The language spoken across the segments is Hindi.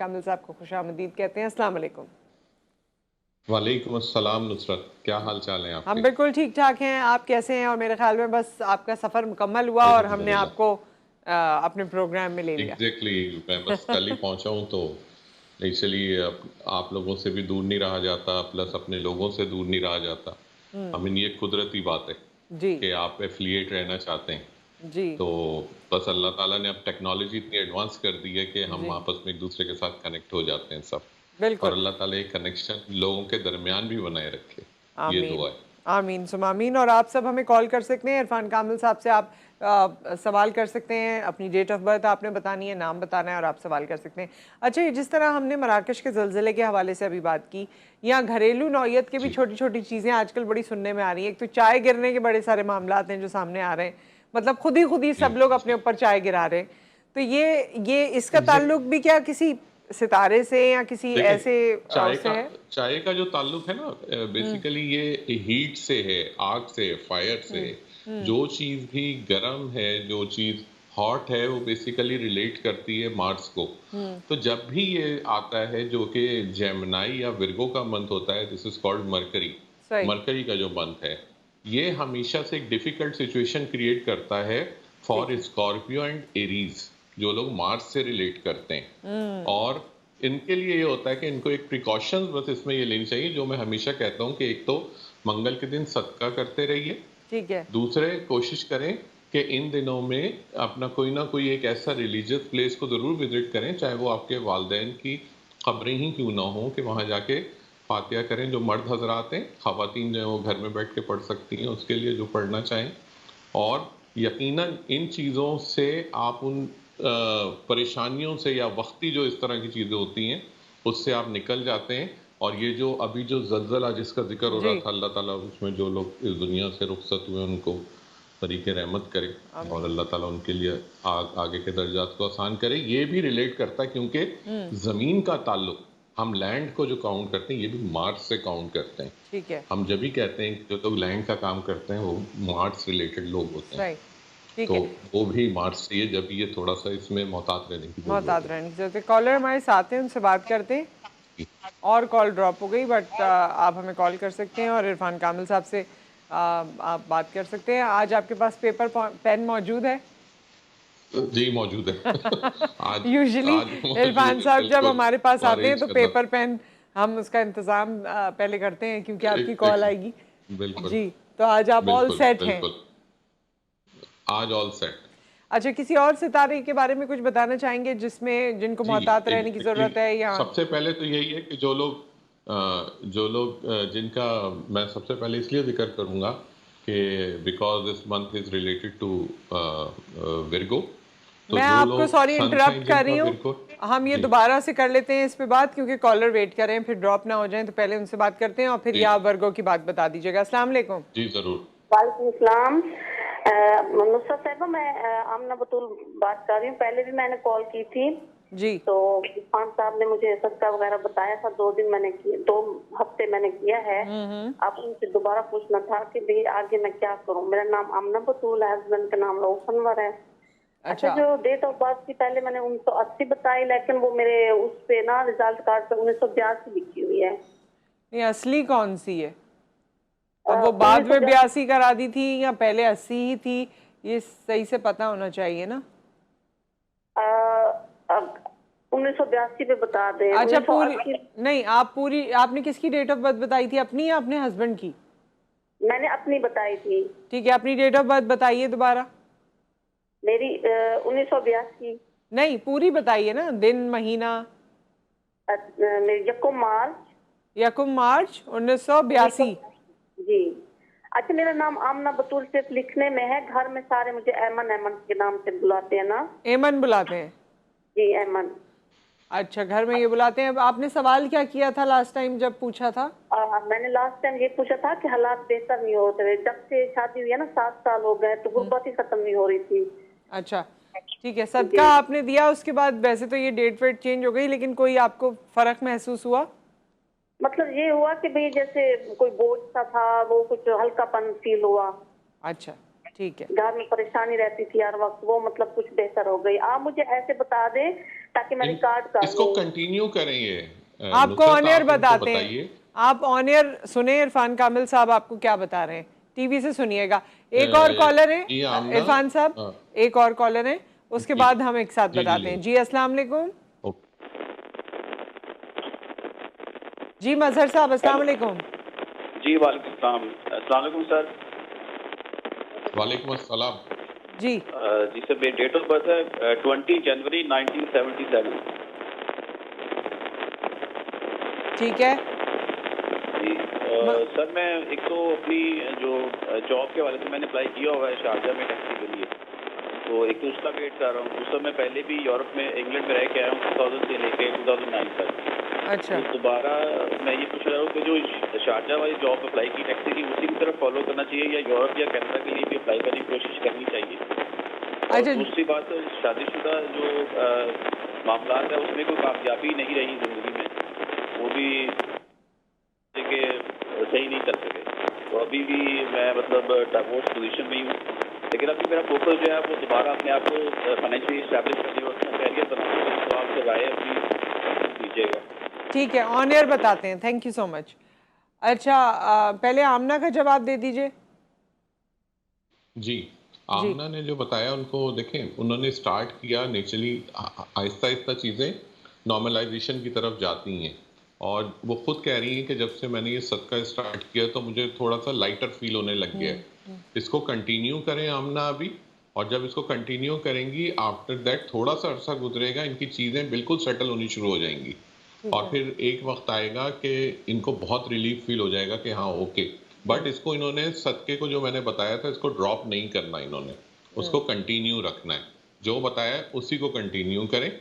कामिल साहब को खुशामदीद कहते हैं। अस्सलाम वालेकुम। वालेकुम अस्सलाम नुसरत, क्या हाल चाल है हम आपके? बिल्कुल ठीक ठाक हैं, आप कैसे हैं? और मेरे ख्याल में बस आपका सफ़र मुकम्मल हुआ और हमने अल्हम्दुलिल्लाह। आपको अपने प्रोग्राम में ले लिया। एग्जैक्टली, मैं बस कल ही पहुंचा हूं तो इसलिए आप लोगों से भी दूर नहीं रहा जाता, प्लस अपने लोगों से दूर नहीं रहा जाता। आई मीन ये कुदरती बात है जी कि आप एफिलिएट रहना चाहते हैं। जी तो बस अल्लाह ताला ने अब टेक्नोलॉजी इतनी एडवांस कर दी है कि हम जी आपस में एक दूसरे के साथ कनेक्ट हो जाते हैं सब। और बिल्कुल। अल्लाह ताला ये कनेक्शन लोगों के दरमियान भी बनाए रखे, ये आमीन। दुआ है। आमीन सुम आमीन। और आप सब हमें कॉल कर सकते हैं, इरफान कामिल साहब से आप सवाल कर सकते हैं, अपनी डेट ऑफ बर्थ आपने बतानी है, नाम बताना है और आप सवाल कर सकते हैं। अच्छा, ये जिस तरह हमने मराकश के ज़लज़ले के हवाले से अभी बात की, या घरेलू नौयत के भी जी छोटी छोटी चीज़ें आजकल बड़ी सुनने में आ रही हैं। एक तो चाय गिरने के बड़े सारे मामलात हैं जो सामने आ रहे हैं, मतलब खुद ही जी सब लोग अपने जी ऊपर चाय गिरा रहे हैं। तो ये इसका एग्जैक्ट ताल्लुक भी क्या किसी सितारे से या किसी देखें, ऐसे उससे है? चाय का जो ताल्लुक है ना, हम्म बेसिकली ये हीट से है, आग से, फायर से। हम्म हम्म जो चीज़ भी गर्म है, जो चीज़ हॉट है, वो बेसिकली रिलेट करती है मार्स को। हम्म तो जब भी ये आता है जो कि जेमिनाई या विर्गो का मंथ होता है, दिस इज कॉल्ड मरकरी। सही। मरकरी का जो मंथ है, ये हमेशा से एक डिफिकल्ट सिचुएशन क्रिएट करता है ठीक फॉर है। स्कॉर्पियो एंड एरीज, जो लोग मार्स से रिलेट करते हैं। हम्म और इनके लिए ये होता है कि इनको एक प्रिकॉशंस बस इसमें ये लेनी चाहिए, जो मैं हमेशा कहता हूँ कि एक तो मंगल के दिन सदका करते रहिए। ठीक है। दूसरे, कोशिश करें कि इन दिनों में अपना कोई ना कोई एक ऐसा रिलीजियस प्लेस को ज़रूर विजिट करें, चाहे वो आपके वालदेन की खबरें ही क्यों ना हो, कि वहाँ जाके फातिहा करें। जो मर्द हजरात हैं, ख़वातीन जो है वो घर में बैठ के पढ़ सकती हैं, उसके लिए जो पढ़ना चाहें। और यकीनन इन चीज़ों से आप उन परेशानियों से या वक्ती जो इस तरह की चीज़ें होती हैं उससे आप निकल जाते हैं। और ये जो अभी जो ज़लज़ला जिसका जिक्र हो जी। रहा था, अल्लाह ताला उसमें जो लोग इस दुनिया से रुखसत हुए उनको तरीके रहमत करे, और आमीन। अल्लाह ताला उनके लिए आगे के दर्जात को आसान करे। ये भी रिलेट करता है क्योंकि हम्म ज़मीन का ताल्लुक, हम लैंड को जो काउंट करते हैं ये भी मार्स से काउंट करते हैं। ठीक है। हम जब भी कहते हैं कि जो लोग लैंड का काम करते हैं वो मार्स रिलेटेड लोग होते हैं। सही। ठीक तो है। वो भी मार्च से, जब ये थोड़ा सा इसमें मोहतात रहने की मोहतात ज़रूरत रहने की जरूरत है। कॉलर हमारे साथ हैं, उनसे बात करते हैं। है। और कॉल ड्रॉप हो गई, बट आप हमें कॉल कर सकते हैं और इरफान कामिल साहब से आप बात कर सकते हैं। आज आपके पास पेपर पेन मौजूद है? जी मौजूद है। आज यूजुअली आज मौजूद इरफान है, साहब जब बिल्कुल। हमारे पास आते हैं अरेंज तो करना। पेपर पेन हम उसका इंतज़ाम पहले करते हैं, क्योंकि आपकी कॉल एग्जैक्टली, आएगी। बिल्कुल जी। तो आज आप ऑल बिल्कुल सेट हैं? बिल्कुल। आज ऑल सेट। अच्छा, किसी और सितारे के बारे में कुछ बताना चाहेंगे जिसमें जिनको जी मोहतात रहने की एग्जैक्टली, ज़रूरत है, या? सबसे पहले तो यही है कि जो लोग जिनका, मैं सबसे पहले इसलिए जिक्र करूंगा कि because this month is related to Virgo. तो मैं जो आपको लोग सॉरी इंटरप्ट सनसाइन कर रही जिनका हूँ, विर्गो। हम ये जी दोबारा से कर लेते हैं इस पे बात, क्योंकि कॉलर वेट कर रहे हैं, फिर ड्रॉप ना हो जाए। तो पहले उनसे बात करते हैं और फिर जी ये आप वर्गों की बात बता दीजिएगा। अस्सलाम वालेकुम। जी जरूर। वालेकुम सलाम। नुसरत साहिबा, मैं आमना बतूल बात कर रही हूँ। पहले भी मैंने कॉल की थी, जी। तो इरफान साहब ने मुझे सदका वगैरह बताया था। 2 दिन मैंने किया, 2 हफ्ते मैंने किया है। अब उनसे दोबारा पूछना था कि भाई आगे मैं क्या करूँ। मेरा नाम आमना बतूल है, हस्बैंड का नाम रोशनवर है। अच्छा, अच्छा। जो डेट ऑफ बर्थ थी पहले मैंने 1980 बताई, लेकिन वो मेरे उस पे ना रिजल्ट कार्ड पे 1982 लिखी हुई है। ये असली कौन सी है? अब वो बाद उन्नीस सौ में 82 करा दी थी या पहले 80 ही थी? ये सही से पता होना चाहिए ना। 1982 पे बता दें। अच्छा, पूरी 1980 नहीं, आप पूरी, आपने किसकी डेट ऑफ बर्थ बताई थी, अपनी या अपने हस्बैंड की? मैंने अपनी बताई थी। ठीक है, अपनी डेट ऑफ बर्थ बताइए दोबारा। मेरी 1982। नहीं, पूरी बताइए ना, दिन महीना। मेरी यको मार्च यकुम मार्च 1982। 1900। जी। अच्छा, मेरा नाम आमना बतूल सिर्फ लिखने में है, घर में सारे मुझे एमन एमन के नाम से बुलाते हैं ना। एमन बुलाते हैं? जी, एमन। अच्छा, घर में ये बुलाते हैं। अब आपने सवाल क्या किया था लास्ट टाइम जब पूछा था? मैंने लास्ट टाइम ये पूछा था कि हालात बेहतर नहीं होते रहे। जब से शादी हुई है ना, 7 साल हो गए, तो गुर्बत ही खत्म नहीं हो रही थी। अच्छा, ठीक है। सदका जी। आपने दिया, उसके बाद वैसे तो ये डेट वेट चेंज हो गई, लेकिन कोई आपको फर्क महसूस हुआ? मतलब ये हुआ कि भाई जैसे कोई बोझ सा था, वो कुछ हल्कापन फील हुआ। अच्छा, ठीक है। घर में परेशानी रहती थी हर वक्त, वो मतलब कुछ बेहतर हो गई। आप मुझे ऐसे बता दें ताकि मैं रिकॉर्ड कर इसको लूं। कंटिन्यू करें ये आपको नुसरत, ऑन एयर आप इनको बताते हैं, बताइए। आप ऑन एयर सुने इरफान कामिल साहब आपको क्या बता रहे हैं, टीवी से सुनिएगा। एक और अ, कॉलर है जी आमना, इरफान साहब, हाँ, एक और कॉलर है, उसके जी बाद हम एक साथ जी जी बताते जी, हैं। जी अस्सलाम वालेकुम। ओके। जी मजहर साहब अस्सलाम हेलो वालेकुम। जी, वालेकुम सलाम। अस्सलाम वालेकुम सर। वालेकुम अस्सलाम। जी जी सर, मेरी डेट ऑफ बर्थ है 20 जनवरी 1977। ठीक है। जी सर, मैं एक तो अपनी जो जॉब के हवाले से मैंने अप्लाई किया हुआ है शारजा में टैक्सी के लिए, तो एक तो उसका वेट कर रहा हूँ। दूसरा मैं पहले भी यूरोप में, इंग्लैंड में रह के आया हूँ 2000 से लेके 2009 तक। अच्छा तो दोबारा मैं ये पूछ रहा हूँ कि जो शारजा वाली जॉब अप्लाई की टैक्सी की, उसी की तरफ फॉलो करना चाहिए या यूरोप या कनाडा के लिए भी अप्लाई करने की कोशिश करनी चाहिए? और अच्छा दूसरी बात, शादीशुदा जो मामला है उसमें कोई कामयाबी नहीं रही जिंदगी में, वो भी कि सही नहीं चल सके। तो अभी भी मैं मतलब डिवोर्स पोजीशन में ही हूँ, लेकिन अभी मेरा फोकस जो है वो दोबारा अपने आप को फाइनेंशियली स्टैब्लिश करने और अपना कैरियर बनाने का। तो आपसे राय अपनी दीजिएगा। ठीक है, ऑन एयर बताते हैं। Thank you so much. अच्छा पहले आमना का जवाब दे दीजिए। जी, जी आमना ने जो बताया उनको देखें, उन्होंने स्टार्ट किया नेचुरली, आहिस्ता आहिस्ता चीज़ें नॉर्मलाइजेशन की तरफ जाती हैं। और वो खुद कह रही हैं कि जब से मैंने ये सदका स्टार्ट किया तो मुझे थोड़ा सा लाइटर फील होने लग गया है। इसको कंटिन्यू करें आमना अभी, और जब इसको कंटिन्यू करेंगी आफ्टर दैट थोड़ा सा अरसा गुजरेगा, इनकी चीज़ें बिल्कुल सेटल होनी शुरू हो जाएंगी। ठीक और है। फिर एक वक्त आएगा कि इनको बहुत रिलीफ फील हो जाएगा कि हाँ ओके। बट इसको इन्होंने सदके को जो मैंने बताया था इसको ड्रॉप नहीं करना, इन्होंने उसको कंटिन्यू रखना है। जो बताया है उसी को कंटिन्यू करें।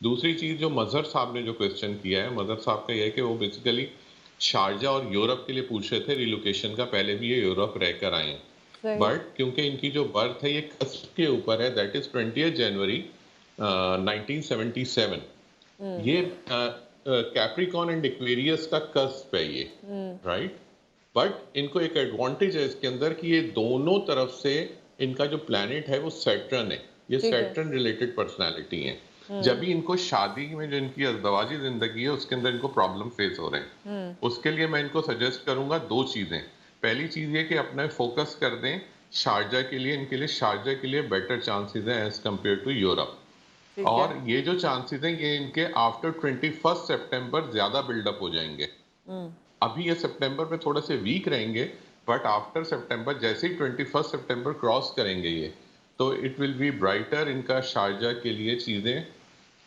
दूसरी चीज़ जो मजहर साहब ने जो क्वेश्चन किया है, मजहर साहब का यह है कि वो बेसिकली शारजा और यूरोप के लिए पूछ रहे थे रिलोकेशन का, पहले भी ये यूरोप रहकर आए हैं। सही। बट क्योंकि इनकी जो बर्थ है ये कस्प के ऊपर है, दैट इज 20 जनवरी 1977। ये कैप्रिकॉन एंड एक्वेरियस का कस्प है ये, राइट। बट इनको एक एडवांटेज है इसके अंदर कि ये दोनों तरफ से इनका जो प्लैनेट है वो सैटर्न है। ये ठीक है। सैटर्न रिलेटेड पर्सनालिटी है। जब भी इनको शादी में जो इनकी अज़दवाजी जिंदगी है उसके अंदर इनको प्रॉब्लम फेस हो रहे हैं, उसके लिए मैं इनको सजेस्ट करूंगा दो चीजें। पहली चीज ये कि अपना फोकस कर दें शारजा के लिए, इनके लिए शारजा के लिए बेटर चांसेस हैं एज कम्पेयर टू यूरोप। ठीक है। और ये जो चांसेस हैं ये इनके आफ्टर 21 सितंबर ज्यादा बिल्डअप हो जाएंगे। अभी ये सितंबर में थोड़े से वीक रहेंगे, बट आफ्टर सितंबर जैसे ही 21 सितंबर क्रॉस करेंगे ये, तो इट विल बी ब्राइटर। इनका शारजा के लिए चीज़ें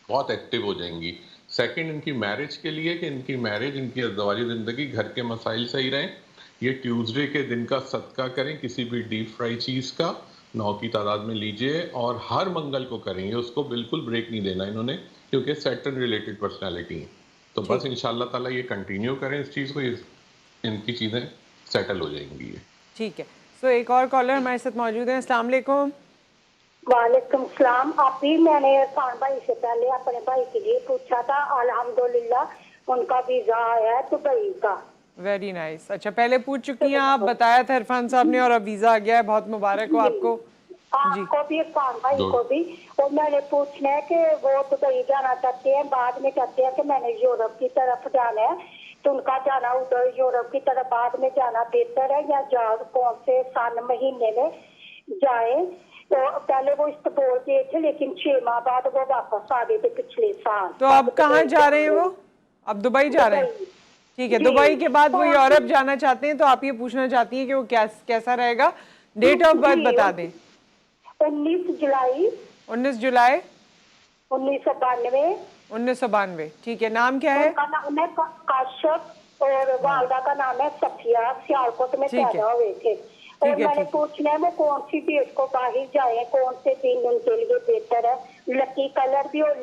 बहुत एक्टिव हो जाएंगी। सेकंड, इनकी मैरिज के लिए कि इनकी मैरिज, इनकी अज़दवाजी ज़िंदगी, घर के मसाइल सही रहें। ये ट्यूसडे के दिन का सदका करें किसी भी डीप फ्राई चीज़ का, 9 की तादाद में लीजिए, और हर मंगल को करेंगे, उसको बिल्कुल ब्रेक नहीं देना इन्होंने, क्योंकि सैटर्न रिलेटेड पर्सनैलिटी है। तो बस ठीक इंशाल्लाह ताला ये कंटिन्यू करें इस चीज़ को, इनकी चीज़ें सेटल हो जाएंगी ये। ठीक है। सो एक और कॉलर हमारे साथ मौजूद है। अस्सलाम वालेकुम। वालेकुम सलाम। अभी मैंने इरफान भाई से पहले अपने भाई के लिए पूछा था, अल्हम्दुलिल्लाह उनका वीजा आया है दुबई का। Very nice. अच्छा पहले पूछ चुकी हैं आप, बताया था इरफान साहब ने, और अब वीज़ा आ गया है। बहुत मुबारक हो आपको। जी आपको भी, इरफान भाई गुड। को भी। और मैंने पूछना है कि वो दुबई जाना चाहते हैं, बाद में कहते हैं कि मैंने यूरोप की तरफ जाना है, तो उनका जाना उधर यूरोप की तरफ बाद में जाना बेहतर है या कौन से सन महीने में जाए? तो पहले वो इस्तांबुल गए थे, लेकिन 6 माह बाद वो वापस आ गए थे पिछले साल। तो अब कहाँ जा रहे हैं वो? अब दुबई जा रहे हैं। ठीक है, जी। दुबई के बाद वो यूरोप जाना चाहते हैं। तो आप ये पूछना चाहती हैं कि वो कैसा रहेगा? डेट ऑफ बर्थ बता दें। 19 जुलाई 19 जुलाई 1992। 1992। ठीक है। नाम क्या है? उनका नाम है काश्यप और वालदा का नाम है सफिया। सियालकोट में ठीक है। पैदा हुए थे। और ठीक है, मैंने ठीक है। पूछना है वो कौन सी डेट को बाहर जाए, कौन से दिन उनके लिए बेहतर है, लकी कलर भी और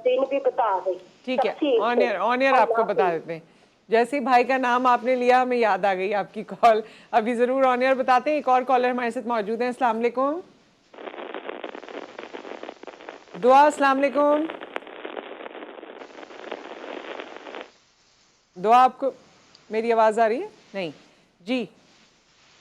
दिन भी बता दें। ठीक है, तफसील ऑन से। एयर आपको अल्लाह बता हाफिज। देते हैं। जैसे ही भाई का नाम आपने लिया हमें याद आ गई आपकी कॉल। अभी ज़रूर ऑन एयर बताते हैं। एक और कॉलर हमारे साथ मौजूद हैं। अस्सलाम वालेकुम। दुआ, अस्सलाम वालेकुम। दुआ, आपको मेरी आवाज़ आ रही है? नहीं जी।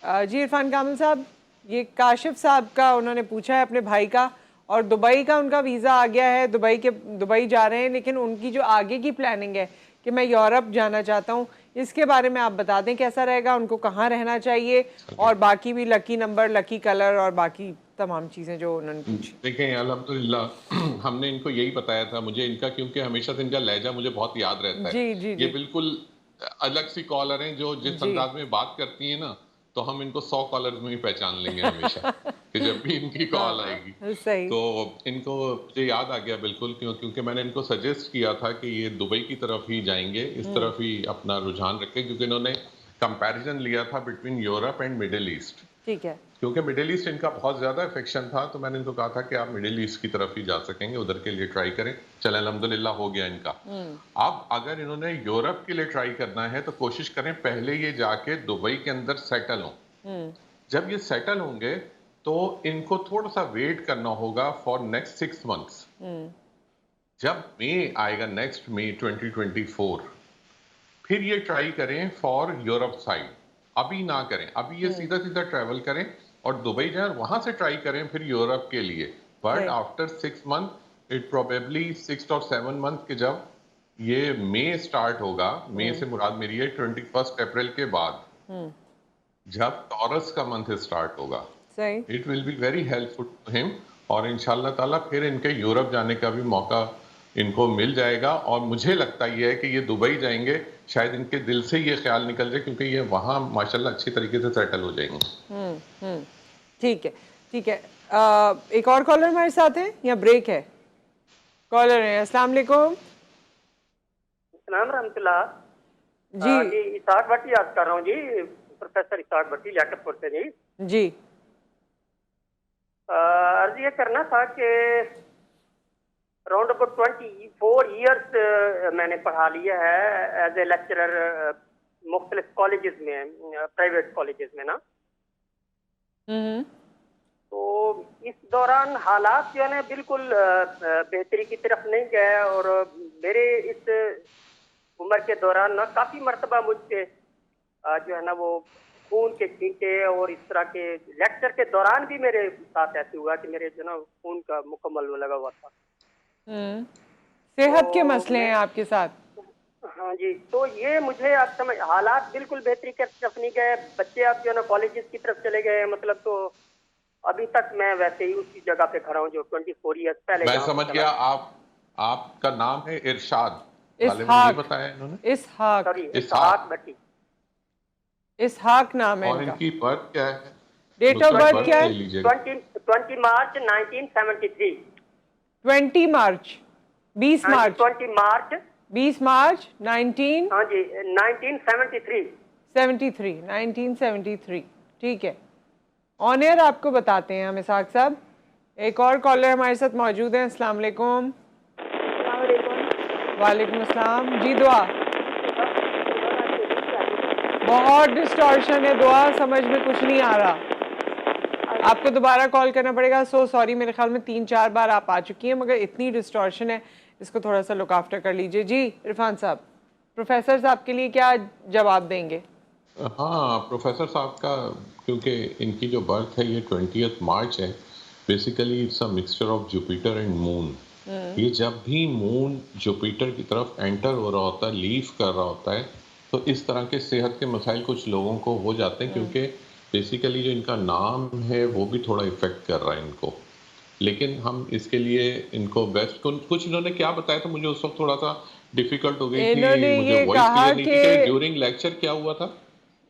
जी इरफान कामिल साहब ये काशिफ साहब का उन्होंने पूछा है अपने भाई का, और दुबई का उनका वीज़ा आ गया है, दुबई जा रहे हैं, लेकिन उनकी जो आगे की प्लानिंग है कि मैं यूरोप जाना चाहता हूँ, इसके बारे में आप बता दें कैसा रहेगा, उनको कहाँ रहना चाहिए, और बाकी भी लकी नंबर, लकी कलर और बाकी तमाम चीज़ें जो उन्होंने पूछी। देखें अल्हम्दुलिल्लाह हमने इनको यही बताया था, मुझे इनका क्योंकि हमेशा से इनका लहजा मुझे बहुत याद रहता है। जी जी ये जी बिल्कुल अलग सी कॉलर हैं जो जिस जी अंदाज में बात करती हैं ना, तो हम इनको 100 कॉलर्स में ही पहचान लेंगे हमेशा कि जब भी इनकी कॉल आएगी। सही। तो इनको मुझे याद आ गया बिल्कुल, क्योंकि मैंने इनको सजेस्ट किया था कि ये दुबई की तरफ ही जाएंगे, इस तरफ ही अपना रुझान रखें, क्योंकि इन्होंने कंपैरिजन लिया था between Europe and middle east. ठीक है। क्योंकि मिडिल ईस्ट इनका बहुत ज़्यादा अफेक्शन था, तो मैंने इनको कहा था कि आप मिडिल ईस्ट की तरफ ही जा सकेंगे, उधर के लिए ट्राई करें। चले अल्हम्दुलिल्लाह हो गया इनका। अब अगर इन्होंने यूरोप के लिए ट्राई करना है तो कोशिश करें पहले ये जाके दुबई के अंदर सेटल हों। जब ये सेटल होंगे तो इनको थोड़ा सा वेट करना होगा फॉर नेक्स्ट 6 मंथ्स। जब मई आएगा, नेक्स्ट मई 2024, फिर ये ट्राई करें फॉर यूरोप साइड। अभी ना करें, अभी ये सीधा सीधा ट्रैवल करें और दुबई जाएं, वहां से ट्राई करें फिर यूरोप के लिए। But after 6 month, it probably 6 और 7 मंथ के जब ये मई स्टार्ट होगा, मई से मुराद मेरी है 21 अप्रैल के बाद, जब टॉरस का मंथ स्टार्ट होगा, सही। It will be very helpful to him, और इंशाल्लाह ताला फिर इनके यूरोप जाने का भी मौका इनको मिल जाएगा। और मुझे लगता ये है कि ये दुबई जाएंगे, शायद इनके दिल से ये ख्याल निकल जाए, क्योंकि ये वहाँ माशाल्लाह अच्छी तरीके से सेटल हो जाएंगे। ठीक है, ठीक है। एक और कॉलर हमारे साथ है या ब्रेक है? कॉलर है। अस्सलाम वालेकुम। सलाम रहमतुल्लाह। जी जी इसाक भट्टी याद कर रहा हूँ जी, प्रोफेसर इसाक भट्टी लियाकतपुर से जी। जी। अर्ज ये करना था कि अराउंड अबाउट 24 ईयर्स मैंने पढ़ा लिया है एज ए लेक्चरर मुख्तलिफ कॉलेजेस में, प्राइवेट कॉलेजेस में ना। तो इस दौरान हालात जो है ना बिल्कुल बेहतरी की तरफ नहीं गए, और मेरे इस उम्र के दौरान ना काफ़ी मरतबा मुझसे जो है ना वो खून के छींटे और इस तरह के लेक्चर के दौरान भी मेरे साथ ऐसे हुआ कि मेरे जो ना खून का मुकम्मल वो लगा हुआ था। सेहत के मसले हैं आपके साथ? हाँ जी, तो ये मुझे आप समझ, हालात बिल्कुल बेहतरी की तरफ नहीं गए, बच्चे अब जो है ना कॉलेजेस की तरफ चले गए, मतलब तो अभी तक मैं वैसे ही उसी जगह पे खड़ा हूँ जो 24 ईयर्स पहले। मैं समझ गया। आपका नाम है इरशाद? इसहाक। बताया इन्होंने? इसहाक। सॉरी, इसहाक भट्टी। इसहाक नाम है और इनका। इनकी बर्थ क्या है? डेट ऑफ बर्थ क्या है? 20 मार्च 1973। 20 मार्च 20 मार्च 20 मार्च 20 मार्च 19 हाँ जी 1973। ठीक है, ऑन एयर आपको बताते हैं हम इसहाक साहब। एक और कॉलर हमारे साथ मौजूद हैं। अस्सलाम वालेकुम। वालेकुम अस्सलाम जी। दुआ, बहुत डिस्टॉर्शन है, दुआ समझ में कुछ नहीं आ रहा, आपको दोबारा कॉल करना पड़ेगा। सो सॉरी, मेरे ख्याल में 3-4 बार आप आ चुकी हैं, मगर इतनी डिस्टॉर्शन है, इसको थोड़ा सा लुक आफ्टर कर लीजिए। जी इरफान साहब, प्रोफेसर साहब के लिए क्या जवाब देंगे? हाँ, प्रोफेसर साहब का, क्योंकि इनकी जो बर्थ है ये 20 मार्च है। Basically it's a mixture of Jupiter and moon. ये जब भी मून जुपिटर की तरफ एंटर हो रहा होता है, लीव कर रहा होता है, तो इस तरह के सेहत के मसाइल कुछ लोगों को हो जाते हैं, क्योंकि बेसिकली जो इनका नाम है वो भी थोड़ा इफेक्ट कर रहा है इनको। लेकिन हम इसके लिए इनको बेस्ट, कुछ इन्होंने क्या बताया था मुझे उस वक्त थोड़ा सा डिफिकल्ट हो गई थी, मुझे वॉइस क्लियर नहीं थी। ड्यूरिंग लेक्चर क्या हुआ था?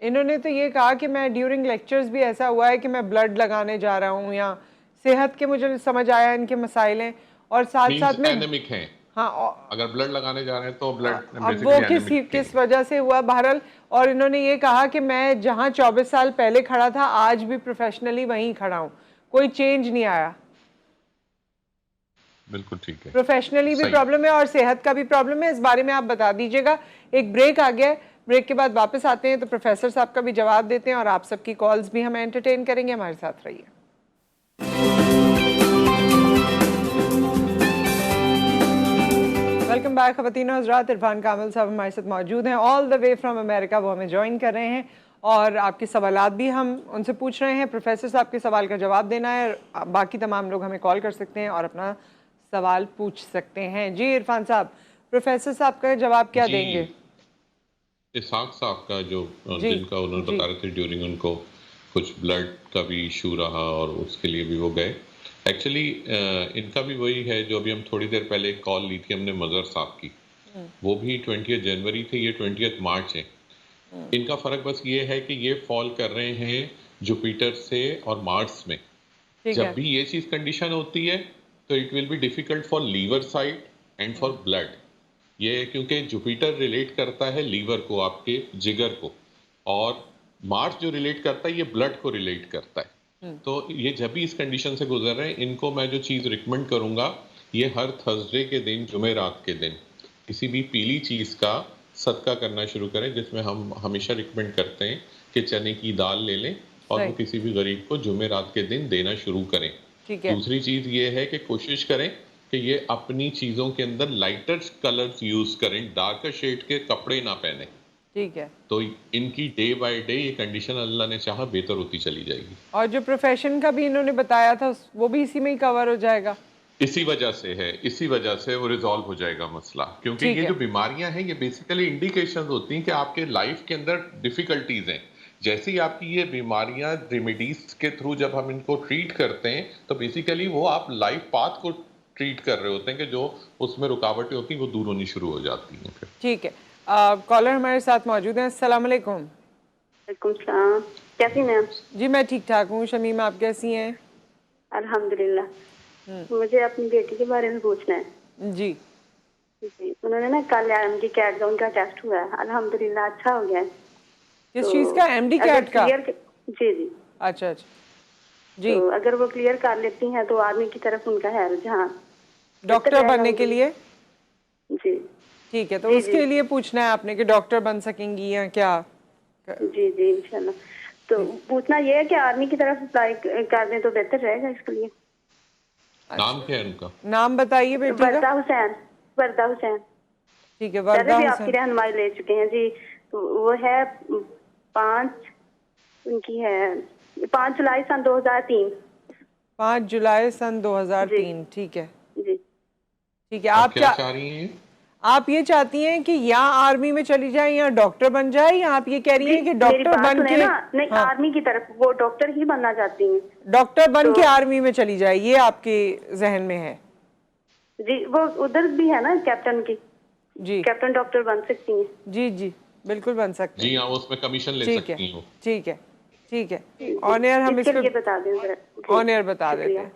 इन्होंने तो ये कहा कि मैं ड्यूरिंग लेक्चर्स भी ऐसा हुआ है कि मैं ब्लड लगाने जा रहा हूँ, या सेहत के मुझे समझ आया इनके मसाइल हैं, और साथ साथ में एनेमिक हैं। हाँ, अगर ब्लड लगाने जा रहे हैं तो ब्लड अब वो किस वजह से हुआ बहरहाल। और इन्होंने ये कहा कि मैं जहाँ 24 साल पहले खड़ा था, आज भी प्रोफेशनली वहीं खड़ा हूँ, कोई चेंज नहीं आया। बिल्कुल ठीक है। प्रोफेशनली भी प्रॉब्लम है और सेहत का भी प्रॉब्लम है, इस बारे में आप बता दीजिएगा। एक ब्रेक आ गया है, ब्रेक के बाद वापस आते हैं तो प्रोफेसर साहब का भी जवाब देते हैं, और आप सबकी कॉल्स भी हम एंटरटेन करेंगे। हमारे साथ रहिए। वेलकम बैक ख़वातीन और हज़रात। इरफान कामिल साहब हमारे साथ मौजूद हैं all the way from America, वो हमें ज्वाइन कर रहे हैं। और आपके सवालात भी हम उनसे पूछ रहे हैं। प्रोफेसर साहब के सवाल का जवाब देना है, बाकी तमाम लोग हमें कॉल कर सकते हैं और अपना सवाल पूछ सकते हैं। जी इरफान साहब, प्रोफेसर साहब का जवाब क्या देंगे? इसहाक साहब का जो जी जिनका उन्होंने जी बता रहे थे ड्यूरिंग उनको कुछ ब्लड का भी इशू रहा और उसके लिए भी वो गए। एक्चुअली इनका भी वही है जो अभी हम थोड़ी देर पहले कॉल ली थी हमने मज़र साहब की, वो भी 20 जनवरी थे, ये 20 मार्च है। इनका फ़र्क बस ये है कि ये फॉल कर रहे हैं जुपिटर से और मार्स में। ठीक जब है। भी ये चीज़ कंडीशन होती है तो it will be difficult for liver side and for blood. ये क्योंकि जुपिटर रिलेट करता है लीवर को, आपके जिगर को, और मार्स जो रिलेट करता है ये ब्लड को रिलेट करता है। तो ये जब भी इस कंडीशन से गुजर रहे हैं, इनको मैं जो चीज़ रिकमेंड करूंगा, ये हर थर्सडे के दिन, जुमेरात के दिन किसी भी पीली चीज़ का सदका करना शुरू करें, जिसमें हम हमेशा रिकमेंड करते हैं कि चने की दाल ले लें और वो सही। किसी भी गरीब को जुमेरात के दिन देना शुरू करें। ठीक है। दूसरी चीज़ ये है कि कोशिश करें कि ये अपनी चीज़ों के अंदर लाइटर कलर्स यूज़ करें, डार्कर शेड के कपड़े ना पहने। ठीक है। तो इनकी डे बाय डे ये कंडीशन अल्लाह ने चाहा बेहतर होती चली जाएगी। और जो प्रोफेशन का भी इन्होंने बताया था वो भी इसी में ही कवर हो जाएगा? इसी वजह से है, इसी वजह से वो रिजॉल्व हो जाएगा मसला, क्योंकि ठीक ये है। जो बीमारियां हैं ये बेसिकली इंडिकेशन होती हैं कि आपके लाइफ के अंदर डिफिकल्टीज हैं। जैसे ही आपकी ये बीमारियां रेमेडीज के थ्रू जब हम इनको ट्रीट करते हैं तो बेसिकली वो आप लाइफ पाथ को ट्रीट कर रहे होते हैं कि जो उसमें रुकावटें होती हैं वो दूर होनी शुरू हो जाती हैं फिर। ठीक है। कॉलर हमारे साथ मौजूद हैं। अस्सलाम वालेकुम। वालेकुम सलाम। कैसी हैं आप? जी मैं ठीक ठाक हूँ। शमीम आप कैसी हैं? अल्हम्दुलिल्लाह। मुझे अपनी बेटी के बारे में पूछना है। जी जी, उन्होंने ना कल एमडी कैट का उनका टेस्ट हुआ है, अल्हम्दुलिल्लाह अच्छा हो गया है। किस तो चीज़ का? एमडी अगर कैट का? जी जी। अच्छा अच्छा। जी तो अगर वो क्लियर कर लेती हैं तो आर्मी की तरफ उनका है रुझान। डॉक्टर बनने के लिए? जी ठीक है, तो जी, उसके जी। लिए पूछना है आपने कि डॉक्टर बन सकेंगी या क्या? जी जी इंशाल्लाह। तो पूछना ये है कि आर्मी की तरफ अप्लाई कर दें तो बेहतर रहेगा इसके लिए। नाम क्या है उनका? नाम बताइए बेटी वर्दा का। हुसैन। वर्दा हुसैन। ठीक है, पहले वर्दा भी आपकी हुसैन। रहनुमाई ले चुके हैं जी। तो वो है उनकी है 5 जुलाई सन 2003। 5 जुलाई सन 2003। ठीक है। जी ठीक है। आप क्या चाह रही हैं? आप ये चाहती हैं कि या आर्मी में चली जाए या डॉक्टर बन जाए, या आप ये कह रही हैं कि मेरी डॉक्टर बात बन सुने के? ना, नहीं हाँ, आर्मी की तरफ वो डॉक्टर ही बनना चाहती हैं। डॉक्टर बन तो- के आर्मी में चली जाए, ये आपके जहन में है? जी वो उधर भी है ना कैप्टन की, जी कैप्टन डॉक्टर बन सकती हैं। जी जी बिल्कुल बन सकते जी हैं। हाँ, उसमें कमीशन ले ठीक है। सकती हैं। ठीक है। ठीक है। ऑन एयर हम इसके इसको लिए बता दें जरा। जी, ऑन एयर बता देते शुक्रिया। हैं।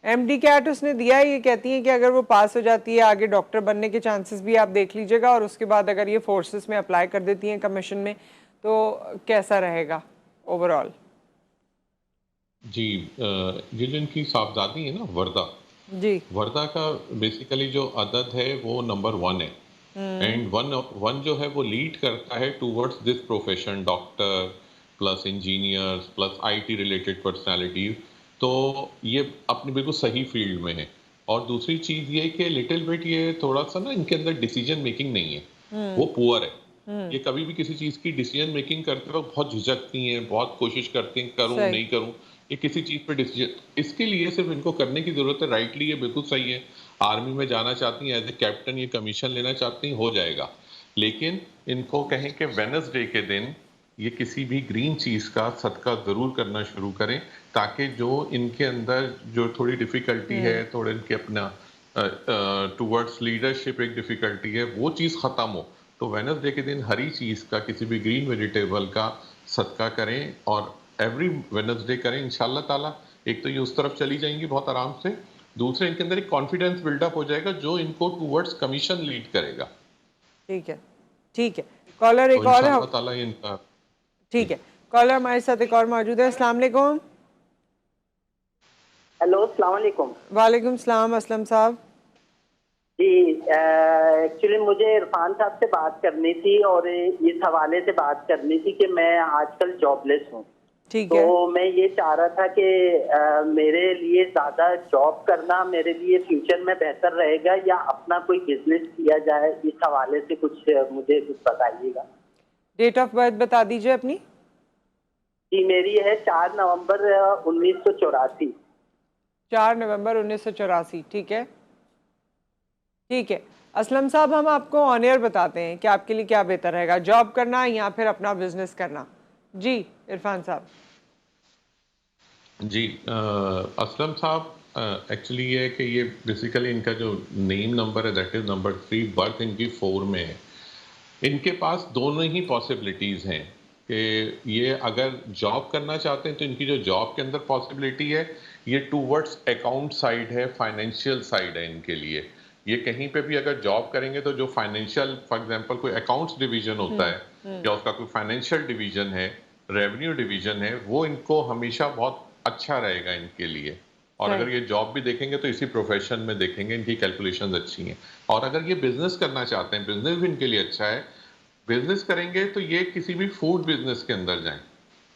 एमडी कैट उसने दिया है, ये कहती हैं कि अगर वो पास हो जाती है आगे डॉक्टर बनने के चांसेस भी आप देख लीजिएगा, और उसके बाद अगर ये फोर्सेस में अप्लाई कर देती हैं कमीशन में तो कैसा रहेगा ओवरऑल? जी ये जो इनकी साहबजादी है ना वर्दा, जी वर्दा का बेसिकली जो अदद है वो नंबर 1 है, एंड वन जो है वो लीड करता है towards this profession, doctor plus engineers plus IT related personality. तो ये अपनी बिल्कुल सही फील्ड में है। और दूसरी चीज़ ये कि लिटिल बिट ये थोड़ा सा ना इनके अंदर डिसीजन मेकिंग नहीं है, वो पुअर है। ये कभी भी किसी चीज़ की डिसीजन मेकिंग करते वक्त बहुत झिझकती हैं, बहुत कोशिश करती हैं करूँ सही। नहीं करूँ, ये किसी चीज़ पे डिसीजन, इसके लिए सिर्फ इनको करने की ज़रूरत है। राइटली ये बिल्कुल सही है, आर्मी में जाना चाहती हैं एज ए कैप्टन, ये कमीशन लेना चाहती हैं, हो जाएगा। लेकिन इनको कहें कि वेडनेसडे के दिन ये किसी भी ग्रीन चीज़ का सदका ज़रूर करना शुरू करें, ताकि जो इनके अंदर जो थोड़ी डिफ़िकल्टी है, थोड़े इनके अपना टूवर्ड्स लीडरशिप एक डिफ़िकल्टी है, वो चीज़ ख़त्म हो। तो वेडनेसडे के दिन हरी चीज़ का, किसी भी ग्रीन वेजिटेबल का सदका करें, और एवरी वेडनेसडे करें इंशाल्लाह ताला। एक तो ये उस तरफ चली जाएंगी बहुत आराम से, दूसरे इनके अंदर एक कॉन्फिडेंस बिल्डअप हो जाएगा जो इनको टूवर्ड्स कमीशन लीड करेगा। ठीक है। ठीक है। कॉलर तो एक और है। इंशाल्लाह ताला ये इनका। ठीक है, कॉलर हमारे साथ एक और मौजूद है। अस्सलाम वालेकुम। हेलो अस्सलाम वालेकुम। वालेकुम सलाम असलम साहब। जी एक्चुअली मुझे इरफान साहब से बात करनी थी और इस हवाले से बात करनी थी कि मैं आजकल जॉबलेस हूँ। ठीक है। तो मैं ये चाह रहा था कि मेरे लिए ज्यादा जॉब करना मेरे लिए फ्यूचर में बेहतर रहेगा या अपना कोई बिजनेस किया जाए, इस हवाले से कुछ मुझे कुछ बताइएगा। डेट ऑफ बर्थ बता दीजिए अपनी। जी मेरी है 4 नवंबर 1984। 4 नवंबर 1984, ठीक है। ठीक है असलम साहब, हम आपको ऑन एयर बताते हैं कि आपके लिए क्या बेहतर रहेगा, जॉब करना या फिर अपना बिजनेस करना। जी इरफान साहब। जी असलम साहब, एक्चुअली ये है कि ये बेसिकली इनका जो नेम नंबर है दैट इज़ नंबर 3, बर्थ इनकी 4 में है। इनके पास दोनों ही पॉसिबिलिटीज़ हैं कि ये अगर जॉब करना चाहते हैं तो इनकी जो जॉब के अंदर पॉसिबिलिटी है ये टूवर्ड्स अकाउंट साइड है, फाइनेंशियल साइड है इनके लिए। ये कहीं पे भी अगर जॉब करेंगे तो जो फाइनेंशियल, फॉर एग्जांपल कोई अकाउंट्स डिवीजन होता है या उसका कोई फाइनेंशियल डिवीजन है, रेवेन्यू डिवीजन है, वो इनको हमेशा बहुत अच्छा रहेगा इनके लिए। और सही। अगर ये जॉब भी देखेंगे तो इसी प्रोफेशन में देखेंगे, इनकी कैलकुलेशंस अच्छी हैं। और अगर ये बिजनेस करना चाहते हैं, बिजनेस भी इनके लिए अच्छा है। बिजनेस करेंगे तो ये किसी भी फूड बिजनेस के अंदर जाएं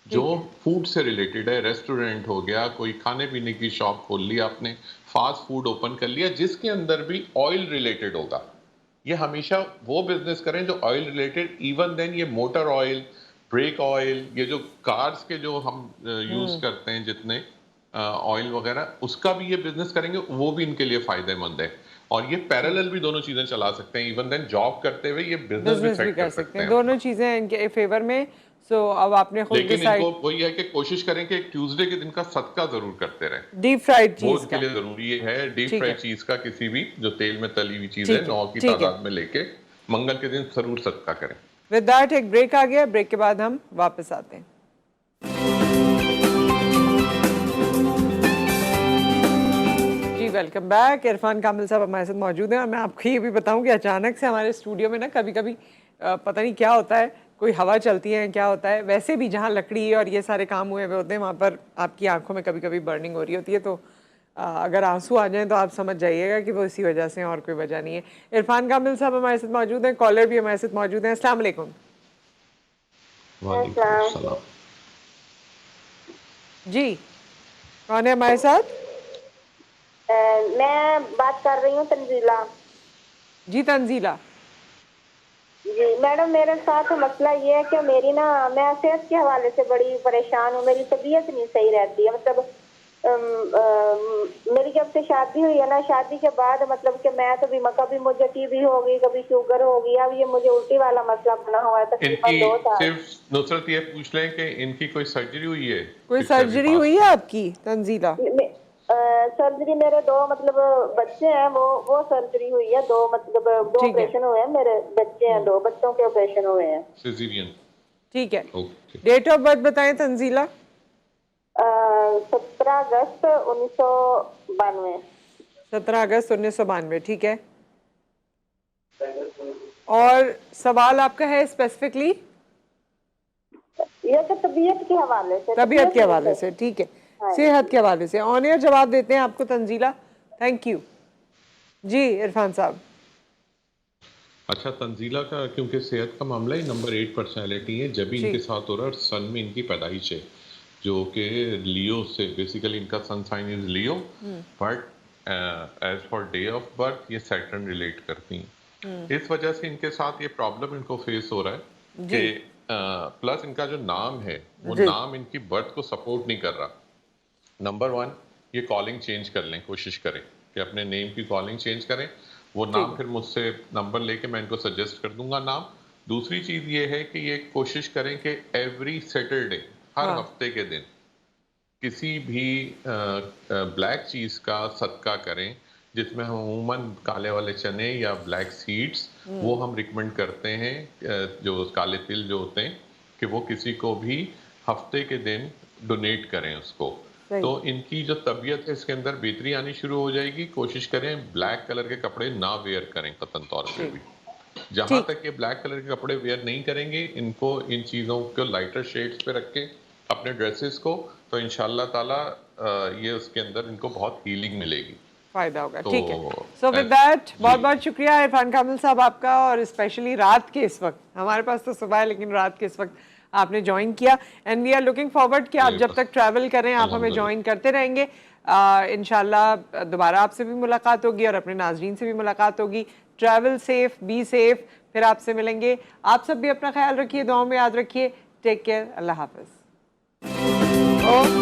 जो ठीक है। फूड से रिलेटेड है। रेस्टोरेंट हो गया, कोई खाने पीने की शॉप खोल लिया आपने, फास्ट फूड ओपन कर लिया, जिसके अंदर भी ऑयल रिलेटेड होगा। ये हमेशा वो बिजनेस करें जो ऑयल रिलेटेड, इवन देन ये मोटर ऑयल, ब्रेक ऑयल, ये जो कार्स के जो हम यूज करते हैं जितने ऑयल वगैरह, उसका भी ये बिजनेस करेंगे, वो भी इनके लिए फायदेमंद है। और ये पैरेलल भी दोनों चीजें चला सकते हैं, इवन देन जॉब करते हुए ये बिजनेस भी बिजनेस भी सेट कर कर सकते सकते हैं, हैं दोनों अपना। चीज़ें इनके फेवर में। सो अब आपने खुद लेकिन इनको डिसाइड। वही है कि कोशिश करें कि ट्यूसडे के दिन का सदका जरूर करते रहें। डीप फ्राइड वो चीज़ इनके का। लिए जरूरी है। डीप ठीक फ्राई है। चीज का, किसी भी जो तेल में तली हुई चीज है, ठीक है। 9 की ठीक है। तादाद में लेके मंगल के दिन जरूर सदका करें। विद दैट एक ब्रेक आ गया, ब्रेक के बाद हम वापस आते हैं। जी वेलकम बैक। इरफान कामिल साहब हमारे साथ मौजूद हैं और मैं आपको ये भी बताऊं कि अचानक से हमारे स्टूडियो में ना कभी कभी पता नहीं क्या होता है, कोई हवा चलती है, क्या होता है। वैसे भी जहाँ लकड़ी और ये सारे काम हुए हुए होते हैं वहाँ पर आपकी आंखों में कभी कभी बर्निंग हो रही होती है, तो अगर आंसू आ जाएं तो आप समझ जाइएगा कि वो इसी वजह से, और कोई वजह नहीं है। इरफान कामिल साहब हमारे साथ मौजूद हैं, कॉलर भी हमारे साथ मौजूद हैं। अस्सलाम वालेकुम। वालेकुम अस्सलाम। जी कौन है हमारे साथ? मैं बात कर रही हूँ तंजीला। जी तंजीला। जी मैडम, मेरे साथ मसला ये है कि मेरी ना, मैं सेहत के हवाले से बड़ी परेशान हूँ। मेरी तबीयत नहीं सही रहती है। मतलब मेरी जब से शादी हुई है ना, शादी के बाद मतलब कि मैं तो भी, कभी मुझे टीबी हो गई, कभी शुगर हो गई, अब ये मुझे उल्टी वाला मसला बना हुआ है तकरीबन इनकी 2 साल। सिर्फ नुसरत ये पूछ लें कि इनकी कोई सर्जरी हुई है कोई पिछले अभी सर्जरी हुई पास है में? आपकी तंजीला? सर्जरी मेरे 2 मतलब बच्चे हैं, वो सर्जरी हुई है। 2 मतलब 2 ठीक है। ऑपरेशन हुए हैं। मेरे बच्चे हैं, 2 बच्चों के ऑपरेशन हुए हैं। सिजेरियन। ठीक है। ओके। डेट ऑफ बर्थ बताएं तंजीला। 17 अगस्त 1992। 17 अगस्त 1992, ठीक है। और सवाल आपका है स्पेसिफिकली ये तो तबीयत के हवाले से, तबीयत के हवाले से, ठीक है। हाँ। सेहत के हवाले से ऑन एयर जवाब देते हैं आपको तंजीला। Thank you. जी इरफान साहब। अच्छा, तंजीला का क्योंकि सेहत का मामला ही नंबर 8 पर्सनैलिटी है, जब भी जी इनके साथ हो रहा है, और सन में इनकी पैदाइश है जो कि लियो से, बेसिकली इनका sun sign is Leo, but as for day of birth ये सैटर्न रिलेट करती हैं। इस वजह से इनके साथ ये प्रॉब्लम इनको फेस हो रहा है जी कि प्लस इनका जो नाम है वो जी नाम इनकी बर्थ को सपोर्ट नहीं कर रहा। नंबर 1, ये कॉलिंग चेंज कर लें, कोशिश करें कि अपने नेम की कॉलिंग चेंज करें। वो नाम ठीक। फिर मुझसे नंबर लेके मैं इनको सजेस्ट कर दूंगा नाम। दूसरी चीज ये है कि ये कोशिश करें कि एवरी सैटरडे, हर हाँ हफ्ते के दिन, किसी भी ब्लैक चीज का सदका करें, जिसमें हम अमूमन काले वाले चने या ब्लैक सीड्स, वो हम रिकमेंड करते हैं, जो काले तिल जो होते हैं, कि वो किसी को भी हफ्ते के दिन डोनेट करें उसको। सही। तो इनकी जो तबीयत है इसके अंदर बेहतरी आनी शुरू हो जाएगी। कोशिश करें ब्लैक कलर के कपड़े ना वेयर करें कतन तौर पे ठीक। भी। जहां ठीक। तक ये ब्लैक कलर के कपड़े वेयर नहीं करेंगे, इनको इन चीज़ों को लाइटर शेड्स पे रखें अपने ड्रेसेस को, तो इंशाल्लाह ताला ये उसके अंदर इनको बहुत हीलिंग मिलेगी। फायदा होगा। तो ठीक है। सो विद दैट बहुत बहुत शुक्रिया इरफान कामिल साहब आपका, और स्पेशली रात के इस वक्त, हमारे पास तो सुबह है लेकिन रात के इस वक्त आपने ज्वाइन किया, and we are looking forward कि आप जब तक ट्रैवल करें आप हमें ज्वाइन करते रहेंगे। इंशाल्लाह दोबारा आपसे भी मुलाकात होगी और अपने नाजरीन से भी मुलाकात होगी। ट्रैवल सेफ, बी सेफ, फिर आपसे मिलेंगे। आप सब भी अपना ख्याल रखिए, दुआओं में याद रखिए। टेक केयर, अल्लाह हाफिज। ओ